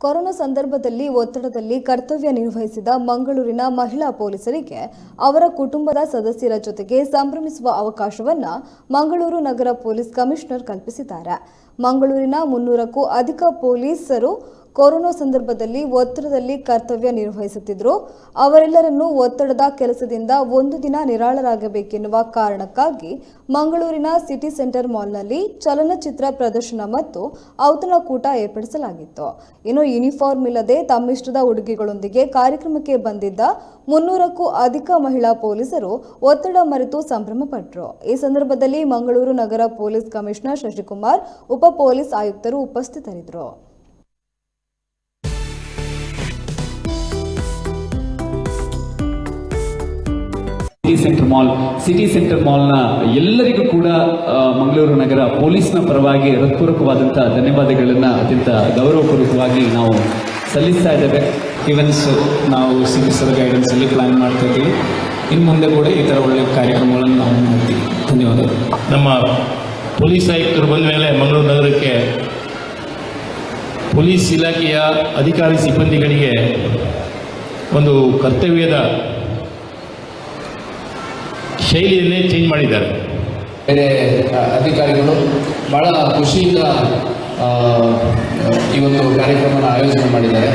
Corona ಸಂದರ್ಭದಲ್ಲಿ ಒತ್ತಡದಲ್ಲಿ ಕರ್ತವ್ಯ ನಿರ್ವಹಿಸಿದ ಮಂಗಳೂರಿನ ಮಹಿಳಾ ಪೊಲೀಸರಿಗೆ ಅವರ ಕುಟುಂಬದ ಸದಸ್ಯರ ಜೊತೆಗೆ ಸಂಭ್ರಮಿಸುವ ಅವಕಾಶವನ್ನು ಮಂಗಳೂರು ನಗರ ಪೊಲೀಸ್ ಕಮಿಷನರ್ ಕಲ್ಪಿಸಿದ್ದಾರೆ. ಮಂಗಳೂರಿನ 300ಕ್ಕೂ ಅಧಿಕ ಪೊಲೀಸರು ಕೊರೋನಾ ಸಂದರ್ಭದಲ್ಲಿ ಒತ್ತಡದಲ್ಲಿ ಕರ್ತವ್ಯ ನಿರ್ವಹಿಸುತ್ತಿದ್ದರು. ಅವರೆಲ್ಲರನ್ನೂ ಒತ್ತಡದ ಕೆಲಸದಿಂದ ಒಂದು ದಿನ ನಿರಾಳರಾಗಬೇಕೆನ್ನುವ ಕಾರಣಕ್ಕಾಗಿ ಮಂಗಳೂರಿನ ಸಿಟಿ ಸೆಂಟರ್ ಮಾಲ್ನಲ್ಲಿ ಚಲನಚಿತ್ರ ಪ್ರದರ್ಶನ ಮತ್ತು ಔತಣಕೂಟ ಏರ್ಪಡಿಸಲಾಗಿತ್ತು. ಇನ್ನು ಯೂನಿಫಾರ್ಮ್ ಇಲ್ಲದೆ ತಮ್ಮಿಷ್ಟದ ಉಡುಗೆಗಳೊಂದಿಗೆ ಕಾರ್ಯಕ್ರಮಕ್ಕೆ ಬಂದಿದ್ದ 300ಕ್ಕೂ ಅಧಿಕ ಮಹಿಳಾ ಪೊಲೀಸರು ಒತ್ತಡ ಮರೆತು ಸಂಭ್ರಮಪಟ್ಟರು. ಈ ಸಂದರ್ಭದಲ್ಲಿ ಮಂಗಳೂರು ನಗರ ಪೊಲೀಸ್ ಕಮಿಷನರ್ ಶಶಿಕುಮಾರ್, ಉಪ ಪೊಲೀಸ್ ಆಯುಕ್ತರು ಉಪಸ್ಥಿತರಿದ್ದರು. ಸಿಟಿ ಸೆಂಟರ್ ಮಾಲ್ನ ಎಲ್ಲರಿಗೂ ಕೂಡ ಮಂಗಳೂರು ನಗರ ಪೊಲೀಸ್ನ ಪರವಾಗಿ ಹೃತ್ಪೂರ್ವಕವಾದಂತಹ ಧನ್ಯವಾದಗಳನ್ನು ಅತ್ಯಂತ ಗೌರವಪೂರ್ವಕವಾಗಿ ನಾವು ಸಲ್ಲಿಸ್ತಾ ಇದ್ದೇವೆ. ಈವೆಂಟ್ಸ್ ನಾವು ಸಿಟಿಸರ್ ಗೈಡೆನ್ಸ್ ಅಲ್ಲಿ ಪ್ಲಾನ್ ಮಾಡ್ತಾ ಇದ್ದೀವಿ. ಇನ್ನು ಮುಂದೆ ಕೂಡ ಈ ಥರ ಒಳ್ಳೆಯ ಕಾರ್ಯಕ್ರಮಗಳನ್ನು ನಾವು ಮಾಡ್ತೀವಿ. ಧನ್ಯವಾದಗಳು. ನಮ್ಮ ಪೊಲೀಸ್ ಆಯುಕ್ತರು ಬಂದ ಮೇಲೆ ಮಂಗಳೂರು ನಗರಕ್ಕೆ ಪೊಲೀಸ್ ಇಲಾಖೆಯ ಅಧಿಕಾರಿ ಸಿಬ್ಬಂದಿಗಳಿಗೆ ಒಂದು ಕರ್ತವ್ಯದ ಶೈಲಿಯನ್ನೇ ಚೇಂಜ್ ಮಾಡಿದ್ದಾರೆ. ಬೇರೆ ಅಧಿಕಾರಿಗಳು ಬಹಳ ಖುಷಿಯಿಂದ ಈ ಒಂದು ಕಾರ್ಯಕ್ರಮನ ಆಯೋಜನೆ ಮಾಡಿದ್ದಾರೆ.